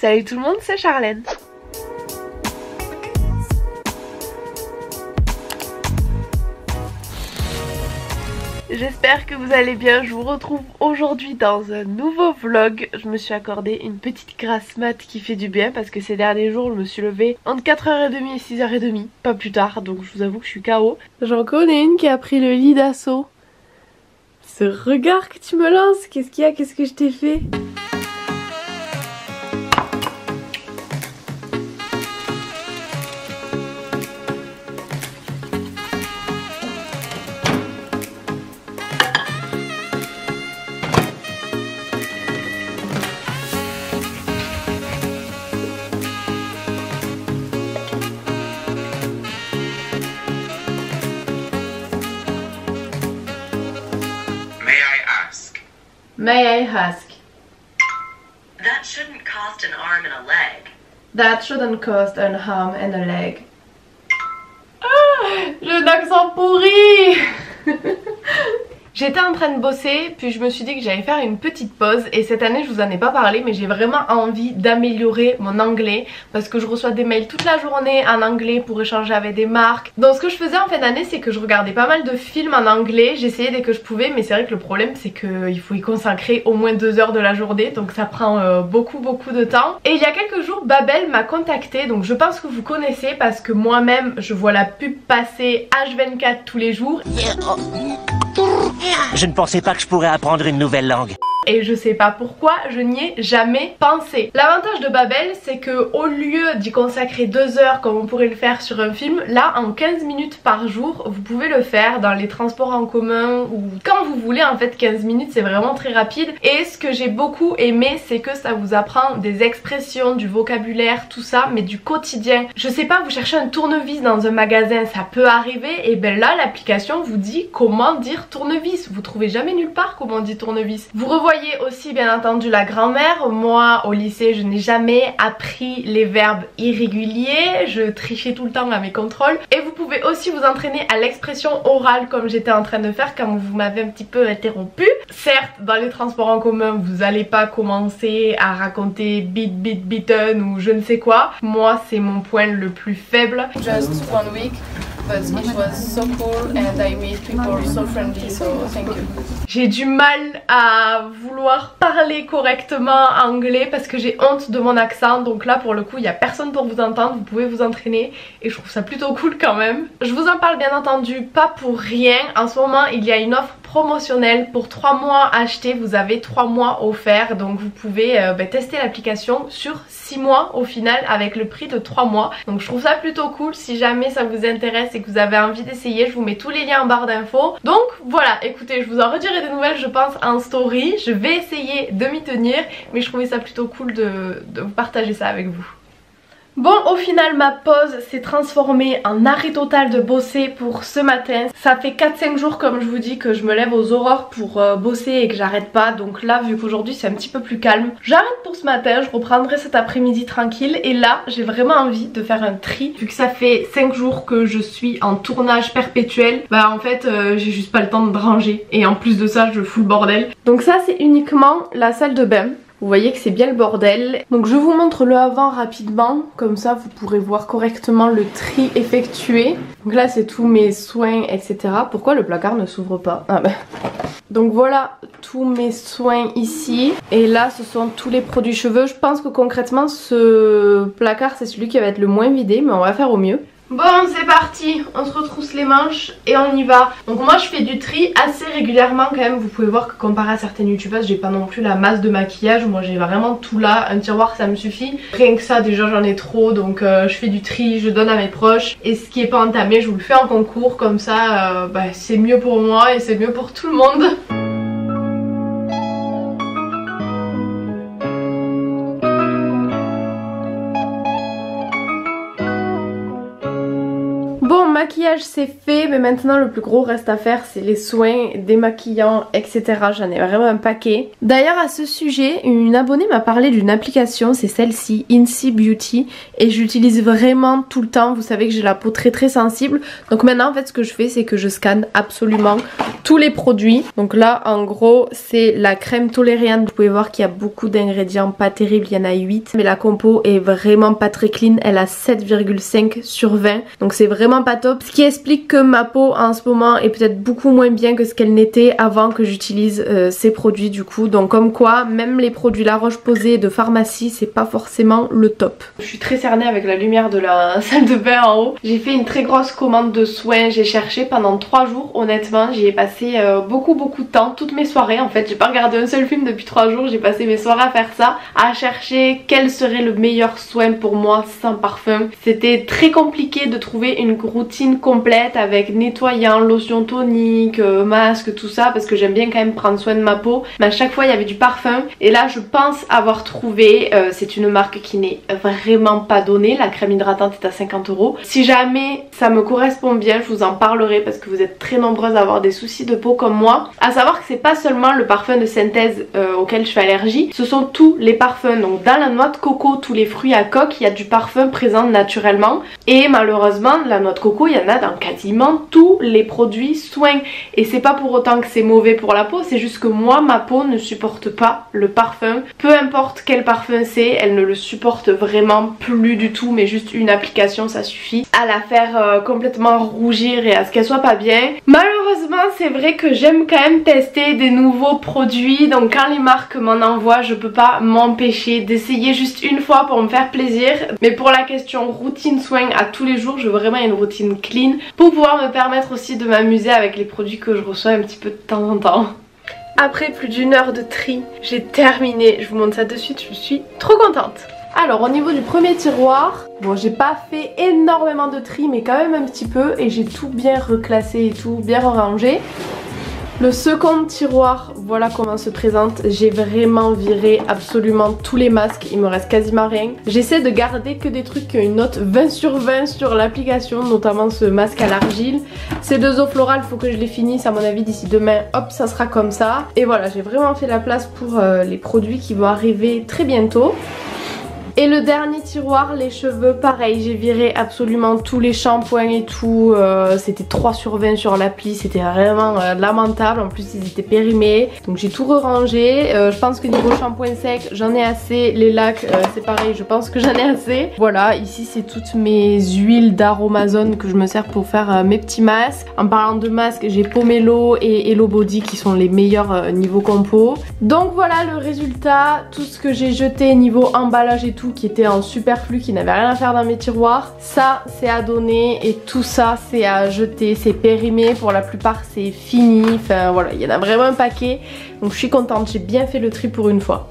Salut tout le monde, c'est Charlène. J'espère que vous allez bien, je vous retrouve aujourd'hui dans un nouveau vlog. Je me suis accordé une petite grasse mat qui fait du bien parce que ces derniers jours je me suis levée entre 4h30 et 6h30, pas plus tard, donc je vous avoue que je suis KO. J'en connais une qui a pris le lit d'assaut. Ce regard que tu me lances, qu'est-ce qu'il y a, qu'est-ce que je t'ai fait? May I ask? That shouldn't cost an arm and a leg. That shouldn't cost an arm and a leg. Ah, j'ai un accent pourri. J'étais en train de bosser, puis je me suis dit que j'allais faire une petite pause et cette année je vous en ai pas parlé mais j'ai vraiment envie d'améliorer mon anglais parce que je reçois des mails toute la journée en anglais pour échanger avec des marques. Donc ce que je faisais en fin d'année c'est que je regardais pas mal de films en anglais, j'essayais dès que je pouvais mais c'est vrai que le problème c'est qu'il faut y consacrer au moins 2 heures de la journée donc ça prend beaucoup de temps. Et il y a quelques jours Babel m'a contacté, donc je pense que vous connaissez parce que moi-même je vois la pub passer H24 tous les jours. Je ne pensais pas que je pourrais apprendre une nouvelle langue. Et je sais pas pourquoi, je n'y ai jamais pensé. L'avantage de Babel, c'est que au lieu d'y consacrer 2 heures comme on pourrait le faire sur un film, là en 15 minutes par jour, vous pouvez le faire dans les transports en commun ou quand vous voulez. En fait 15 minutes c'est vraiment très rapide. Et ce que j'ai beaucoup aimé, c'est que ça vous apprend des expressions, du vocabulaire, tout ça, mais du quotidien. Je sais pas, vous cherchez un tournevis dans un magasin, ça peut arriver, et ben là l'application vous dit comment dire tournevis. Vous trouvez jamais nulle part comment on dit tournevis. Vous revoyez aussi bien entendu la grammaire. Moi au lycée je n'ai jamais appris les verbes irréguliers, je trichais tout le temps à mes contrôles. Et vous pouvez aussi vous entraîner à l'expression orale comme j'étais en train de faire quand vous m'avez un petit peu interrompu. Certes dans les transports en commun vous allez pas commencer à raconter bitten ou je ne sais quoi. Moi c'est mon point le plus faible. Just 1 week. But it was so cool and I meet people so friendly, so thank you. J'ai du mal à vouloir parler correctement anglais parce que j'ai honte de mon accent, donc là pour le coup il n'y a personne pour vous entendre, vous pouvez vous entraîner et je trouve ça plutôt cool quand même. Je vous en parle bien entendu pas pour rien, en ce moment il y a une offre promotionnelle pour 3 mois achetés, vous avez 3 mois offerts, donc vous pouvez tester l'application sur 6 mois au final avec le prix de 3 mois. Donc je trouve ça plutôt cool, si jamais ça vous intéresse et que vous avez envie d'essayer, je vous mets tous les liens en barre d'infos. Donc voilà, écoutez, je vous en redirai des nouvelles je pense en story, je vais essayer de m'y tenir, mais je trouvais ça plutôt cool de vous partager ça avec vous. Bon, au final ma pause s'est transformée en arrêt total de bosser pour ce matin. Ça fait 4-5 jours comme je vous dis que je me lève aux aurores pour bosser et que j'arrête pas. Donc là vu qu'aujourd'hui c'est un petit peu plus calme, j'arrête pour ce matin, je reprendrai cet après-midi tranquille. Et là j'ai vraiment envie de faire un tri. Vu que ça fait 5 jours que je suis en tournage perpétuel, bah en fait j'ai juste pas le temps de ranger. Et en plus de ça je fous le bordel. Donc ça c'est uniquement la salle de bain. Vous voyez que c'est bien le bordel. Donc je vous montre le avant rapidement, comme ça vous pourrez voir correctement le tri effectué. Donc là c'est tous mes soins etc. Pourquoi le placard ne s'ouvre pas? Ah bah. Donc voilà tous mes soins ici. Et là ce sont tous les produits cheveux. Je pense que concrètement ce placard c'est celui qui va être le moins vidé, mais on va faire au mieux. Bon c'est parti, on se retrousse les manches et on y va. Donc moi je fais du tri assez régulièrement quand même. Vous pouvez voir que comparé à certaines youtubeuses j'ai pas non plus la masse de maquillage. Moi j'ai vraiment tout là, un tiroir ça me suffit. Rien que ça déjà j'en ai trop, donc je fais du tri, je donne à mes proches. Et ce qui est pas entamé je vous le fais en concours, comme ça c'est mieux pour moi et c'est mieux pour tout le monde. Bon maquillage c'est fait, mais maintenant le plus gros reste à faire, c'est les soins démaquillants, etc. J'en ai vraiment un paquet. D'ailleurs à ce sujet, une abonnée m'a parlé d'une application, c'est celle-ci, Incy Beauty, et j'utilise vraiment tout le temps. Vous savez que j'ai la peau très sensible, donc maintenant en fait ce que je fais c'est que je scanne absolument tous les produits. Donc là en gros c'est la crème tolériane, vous pouvez voir qu'il y a beaucoup d'ingrédients pas terribles, il y en a 8, mais la compo est vraiment pas très clean, elle a 7,5 sur 20, donc c'est vraiment pas top, ce qui explique que ma peau en ce moment est peut-être beaucoup moins bien que ce qu'elle n'était avant que j'utilise ces produits du coup. Donc comme quoi même les produits La Roche-Posay de pharmacie c'est pas forcément le top. Je suis très cernée avec la lumière de la salle de bain en haut. J'ai fait une très grosse commande de soins, j'ai cherché pendant 3 jours, honnêtement j'y ai passé beaucoup de temps, toutes mes soirées en fait, j'ai pas regardé un seul film depuis 3 jours, j'ai passé mes soirées à faire ça, à chercher quel serait le meilleur soin pour moi sans parfum. C'était très compliqué de trouver une routine complète avec nettoyant, lotion tonique, masque, tout ça, parce que j'aime bien quand même prendre soin de ma peau, mais à chaque fois il y avait du parfum, et là je pense avoir trouvé, c'est une marque qui n'est vraiment pas donnée, la crème hydratante est à 50 €. Si jamais ça me correspond bien, je vous en parlerai parce que vous êtes très nombreuses à avoir des soucis de peau comme moi. À savoir que c'est pas seulement le parfum de synthèse auquel je fais allergie, ce sont tous les parfums. Donc dans la noix de coco, tous les fruits à coque, il y a du parfum présent naturellement, et malheureusement la noix de coco il y en a dans quasiment tous les produits soins, et c'est pas pour autant que c'est mauvais pour la peau, c'est juste que moi ma peau ne supporte pas le parfum, peu importe quel parfum c'est, elle ne le supporte vraiment plus du tout, mais juste une application ça suffit à la faire complètement rougir et à ce qu'elle soit pas bien. Malheureusement c'est vrai que j'aime quand même tester des nouveaux produits, donc quand les marques m'en envoient je peux pas m'empêcher d'essayer juste une fois pour me faire plaisir, mais pour la question routine soin à tous les jours, je veux vraiment une routine clean pour pouvoir me permettre aussi de m'amuser avec les produits que je reçois un petit peu de temps en temps. Après plus d'1 heure de tri, j'ai terminé, je vous montre ça de suite, je suis trop contente. Alors au niveau du premier tiroir, bon j'ai pas fait énormément de tri mais quand même un petit peu, et j'ai tout bien reclassé et tout bien rangé. Le second tiroir, voilà comment se présente. J'ai vraiment viré absolument tous les masques, il me reste quasiment rien. J'essaie de garder que des trucs qui ont une note 20 sur 20 sur l'application, notamment ce masque à l'argile. Ces 2 eaux florales, il faut que je les finisse à mon avis d'ici demain, hop ça sera comme ça. Et voilà, j'ai vraiment fait la place pour les produits qui vont arriver très bientôt. Et le dernier tiroir, les cheveux, pareil, j'ai viré absolument tous les shampoings et tout, c'était 3 sur 20 sur l'appli, c'était vraiment lamentable, en plus ils étaient périmés, donc j'ai tout rangé. Je pense que niveau shampoing sec, j'en ai assez, les lacs, c'est pareil, je pense que j'en ai assez. Voilà, ici c'est toutes mes huiles d'Aromazone que je me sers pour faire mes petits masques. En parlant de masques, j'ai Pomelo et Hello Body qui sont les meilleurs niveau compo. Donc voilà le résultat, tout ce que j'ai jeté niveau emballage et tout, qui était en superflu, qui n'avait rien à faire dans mes tiroirs, ça c'est à donner, et tout ça c'est à jeter, c'est périmé, pour la plupart c'est fini, enfin voilà, il y en a vraiment un paquet, donc je suis contente, j'ai bien fait le tri pour une fois.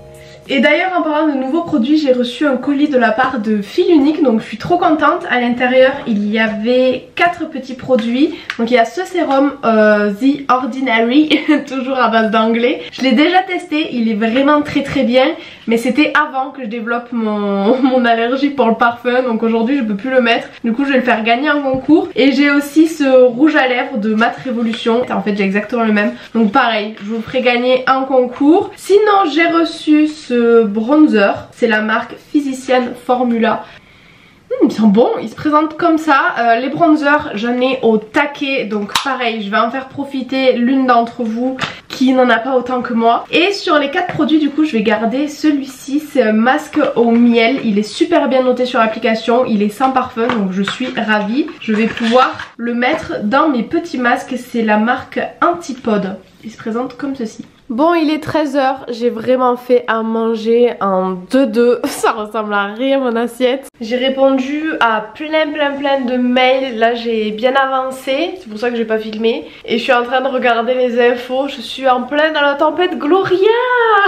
Et d'ailleurs en parlant de nouveaux produits, j'ai reçu un colis de la part de Fil Unique, donc je suis trop contente. À l'intérieur il y avait 4 petits produits. Donc il y a ce sérum The Ordinary, toujours à base d'anglais. Je l'ai déjà testé, il est vraiment très bien, mais c'était avant que je développe mon allergie pour le parfum, donc aujourd'hui je peux plus le mettre. Du coup je vais le faire gagner en concours. Et j'ai aussi ce rouge à lèvres de Matte Révolution, en fait j'ai exactement le même, donc pareil je vous ferai gagner en concours. Sinon j'ai reçu ce bronzer, c'est la marque Physician Formula. Ils sont bons, ils se présentent comme ça. Les bronzers, j'en ai au taquet, donc pareil, je vais en faire profiter l'une d'entre vous qui n'en a pas autant que moi. Et sur les 4 produits, du coup, je vais garder celui-ci, c'est un masque au miel. Il est super bien noté sur l'application, il est sans parfum, donc je suis ravie. Je vais pouvoir le mettre dans mes petits masques, c'est la marque Antipode. Il se présente comme ceci. Bon, il est 13 h, j'ai vraiment fait à manger en 2-2, ça ressemble à rien mon assiette. J'ai répondu à plein de mails, là j'ai bien avancé, c'est pour ça que j'ai pas filmé. Et je suis en train de regarder les infos, je suis en plein dans la tempête Gloria.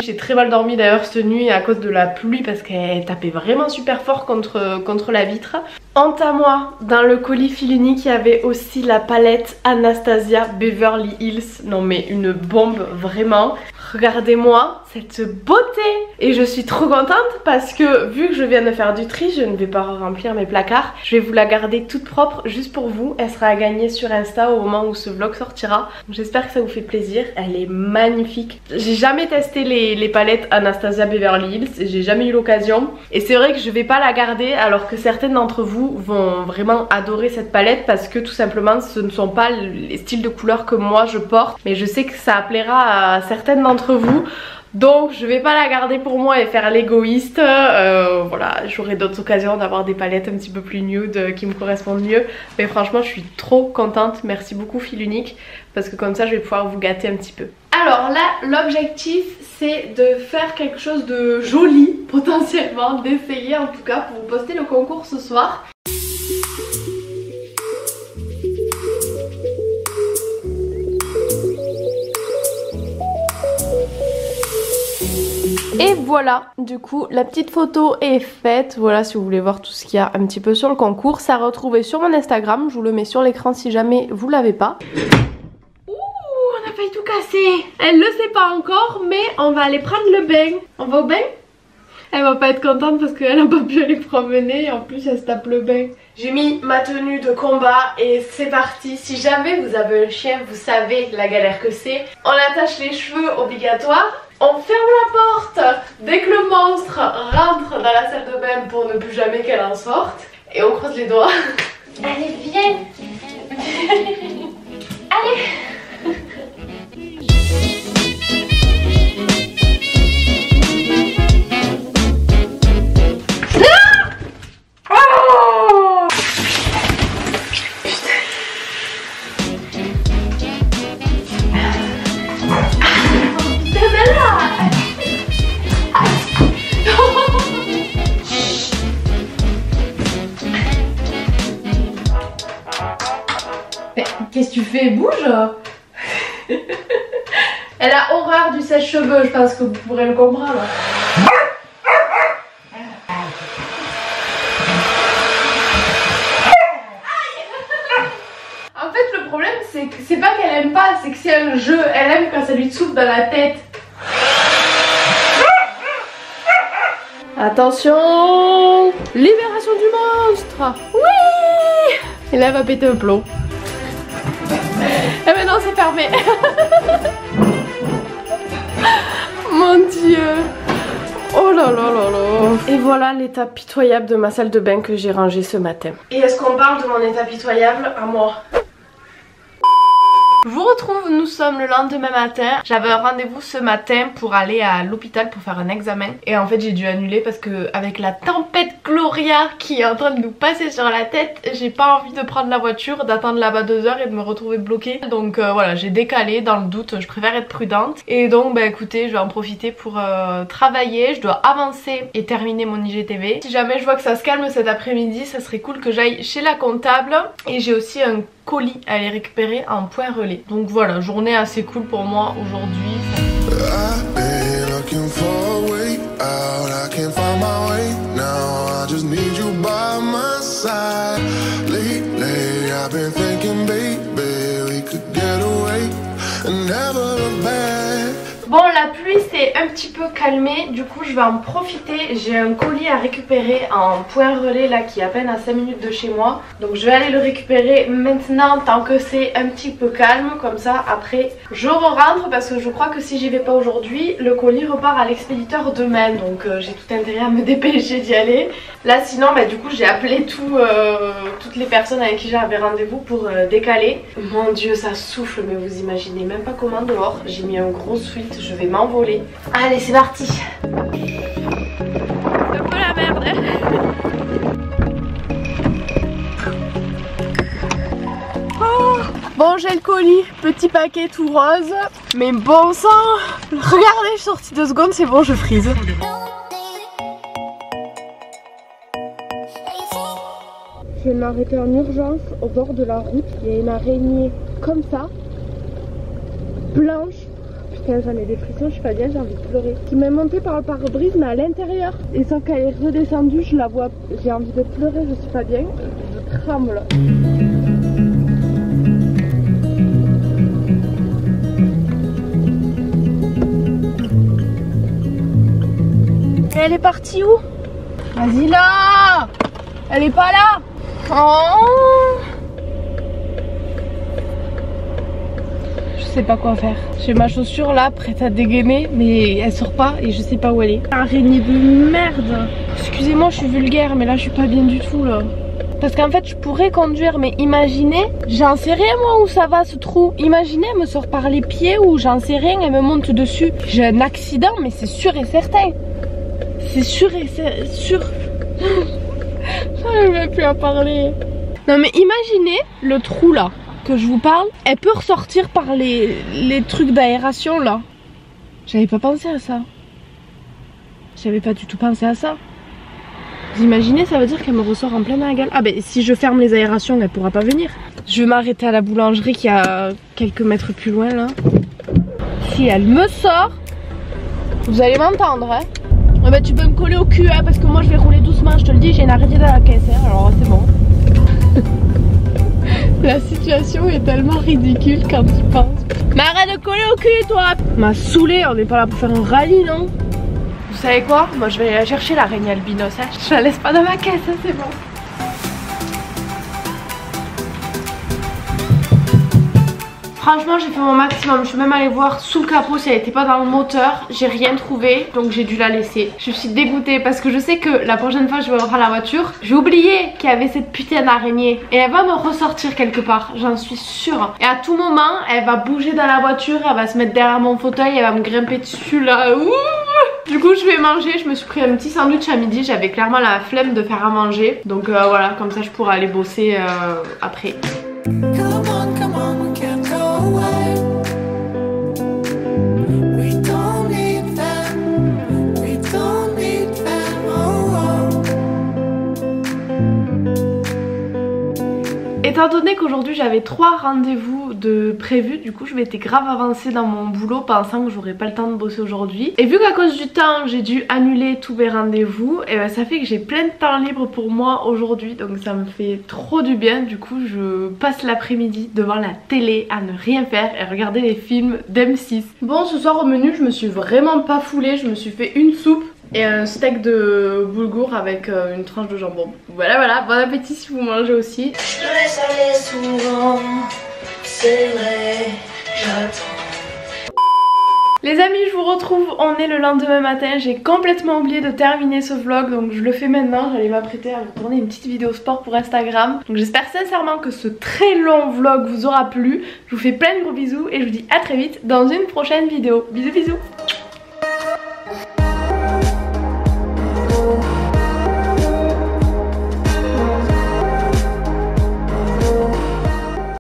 J'ai très mal dormi d'ailleurs cette nuit à cause de la pluie parce qu'elle tapait vraiment super fort contre la vitre. Honte à moi, dans le colis Fil Unique il y avait aussi la palette Anastasia Beverly Hills. Non mais une bombe vraiment. Regardez-moi cette beauté. Et je suis trop contente parce que vu que je viens de faire du tri, je ne vais pas remplir mes placards. Je vais vous la garder toute propre juste pour vous. Elle sera à gagner sur Insta au moment où ce vlog sortira. J'espère que ça vous fait plaisir. Elle est magnifique. J'ai jamais testé les palettes Anastasia Beverly Hills. J'ai jamais eu l'occasion. Et c'est vrai que je vais pas la garder alors que certaines d'entre vous vont vraiment adorer cette palette parce que tout simplement ce ne sont pas les styles de couleurs que moi je porte. Mais je sais que ça plaira à certaines d'entre vous, donc je vais pas la garder pour moi et faire l'égoïste. Voilà, j'aurai d'autres occasions d'avoir des palettes un petit peu plus nude qui me correspondent mieux, mais franchement je suis trop contente. Merci beaucoup Fil Unique, parce que comme ça je vais pouvoir vous gâter un petit peu. Alors là, l'objectif c'est de faire quelque chose de joli potentiellement, d'essayer en tout cas pour vous poster le concours ce soir. Et voilà, du coup la petite photo est faite. Voilà, si vous voulez voir tout ce qu'il y a un petit peu sur le concours, ça retrouvé sur mon Instagram. Je vous le mets sur l'écran si jamais vous l'avez pas. Ouh, on a failli tout casser. Elle le sait pas encore, mais on va aller prendre le bain. On va au bain? Elle va pas être contente parce qu'elle a pas pu aller promener et en plus elle se tape le bain. J'ai mis ma tenue de combat et c'est parti. Si jamais vous avez un chien, vous savez la galère que c'est. On attache les cheveux, obligatoire. On ferme la porte dès que le monstre rentre dans la salle de bain pour ne plus jamais qu'elle en sorte. Et on croise les doigts. Allez, viens. Allez. Qu'est-ce que tu fais? Bouge. Elle a horreur du sèche-cheveux, je pense que vous pourrez le comprendre. En fait le problème c'est que c'est pas qu'elle aime pas, c'est que c'est un jeu. Elle aime quand ça lui souffle dans la tête. Attention, libération du monstre. Oui. Et là elle va péter un plomb. Et maintenant c'est fermé. Mon dieu. Oh là là là là. Et voilà l'état pitoyable de ma salle de bain que j'ai rangée ce matin. Et est-ce qu'on parle de mon état pitoyable à moi? Je vous retrouve, nous sommes le lendemain matin. J'avais un rendez-vous ce matin pour aller à l'hôpital pour faire un examen. Et en fait j'ai dû annuler parce que avec la tempête Gloria qui est en train de nous passer sur la tête, j'ai pas envie de prendre la voiture, d'attendre là-bas 2 heures et de me retrouver bloquée. Donc voilà, j'ai décalé dans le doute, je préfère être prudente. Et donc bah écoutez, je vais en profiter pour travailler. Je dois avancer et terminer mon IGTV. Si jamais je vois que ça se calme cet après-midi, ça serait cool que j'aille chez la comptable. Et j'ai aussi un colis à aller récupérer en point relais. Donc voilà, journée assez cool pour moi aujourd'hui. Bon, la pluie s'est un petit peu calmée, du coup je vais en profiter. J'ai un colis à récupérer en point relais là qui est à peine à 5 minutes de chez moi. Donc je vais aller le récupérer maintenant tant que c'est un petit peu calme. Comme ça après je rentre parce que je crois que si j'y vais pas aujourd'hui, le colis repart à l'expéditeur demain. Donc j'ai tout intérêt à me dépêcher d'y aller. Là sinon bah, du coup j'ai appelé toutes les personnes avec qui j'avais rendez-vous pour décaler. Mon dieu ça souffle mais vous imaginez même pas comment dehors. J'ai mis un gros sweat. Je vais m'envoler. Allez, c'est parti. C'est un peu la merde. Oh. Bon, j'ai le colis. Petit paquet tout rose. Mais bon sang. Regardez, je suis sortie 2 secondes, c'est bon, je frise. Je vais m'arrêter en urgence au bord de la route. Il y a une araignée comme ça. Blanche. J'en ai des frissons, je suis pas bien, j'ai envie de pleurer. Qui m'est montée par le pare-brise mais à l'intérieur. Et sauf qu'elle est redescendue, je la vois, j'ai envie de pleurer, je suis pas bien. Je tremble. elle est partie où? Vas-y là! Elle est pas là! Oh! Je sais pas quoi faire. J'ai ma chaussure là, prête à dégainer, mais elle sort pas et je sais pas où elle est. Araignée de merde! Excusez-moi, je suis vulgaire, mais là je suis pas bien du tout là. Parce qu'en fait je pourrais conduire, mais imaginez, j'en sais rien moi où ça va ce trou. Imaginez, elle me sort par les pieds ou j'en sais rien, elle me monte dessus. J'ai un accident, mais c'est sûr et certain. C'est sûr et sûr. J'arrive même plus à parler. Non mais imaginez le trou là que je vous parle. Elle peut ressortir par les trucs d'aération là. J'avais pas pensé à ça. J'avais pas du tout pensé à ça. Vous imaginez, ça veut dire qu'elle me ressort en plein dans la gueule. Ah ben si je ferme les aérations, elle pourra pas venir. Je vais m'arrêter à la boulangerie qui a quelques mètres plus loin là. Si elle me sort, vous allez m'entendre hein. Ah bah tu peux me coller au cul hein, parce que moi je vais rouler doucement, je te le dis, j'ai une arrêtée dans la caisse hein, alors c'est bon. La situation est tellement ridicule quand tu penses. Mais arrête de coller au cul toi. M'a saoulé, on n'est pas là pour faire un rallye non. Vous savez quoi? Moi je vais aller chercher l'araignée albinos hein. Je la laisse pas dans ma caisse hein, c'est bon. Franchement j'ai fait mon maximum, je suis même allée voir sous le capot si elle était pas dans le moteur. J'ai rien trouvé donc j'ai dû la laisser. Je suis dégoûtée parce que je sais que la prochaine fois que je vais reprendre la voiture, j'ai oublié qu'il y avait cette putain d'araignée. Et elle va me ressortir quelque part, j'en suis sûre. Et à tout moment elle va bouger dans la voiture, elle va se mettre derrière mon fauteuil, elle va me grimper dessus là. Ouh. Du coup je vais manger, je me suis pris un petit sandwich à midi, j'avais clairement la flemme de faire à manger. Donc voilà, comme ça je pourrai aller bosser après. Étant donné qu'aujourd'hui j'avais 3 rendez-vous de prévus, du coup je m'étais grave avancée dans mon boulot pensant que j'aurais pas le temps de bosser aujourd'hui. Et vu qu'à cause du temps j'ai dû annuler tous mes rendez-vous, et ben ça fait que j'ai plein de temps libre pour moi aujourd'hui, donc ça me fait trop du bien. Du coup je passe l'après-midi devant la télé à ne rien faire et regarder les films d'M6. Bon, ce soir au menu je me suis vraiment pas foulée, je me suis fait une soupe et un steak de boulgour avec une tranche de jambon. Voilà, bon appétit si vous mangez aussi. Je te laisse aller souvent, c'est vrai, j'attends. Les amis, je vous retrouve, on est le lendemain matin. J'ai complètement oublié de terminer ce vlog, donc je le fais maintenant. J'allais m'apprêter à vous tourner une petite vidéo sport pour Instagram. Donc j'espère sincèrement que ce très long vlog vous aura plu. Je vous fais plein de gros bisous et je vous dis à très vite dans une prochaine vidéo. Bisous bisous.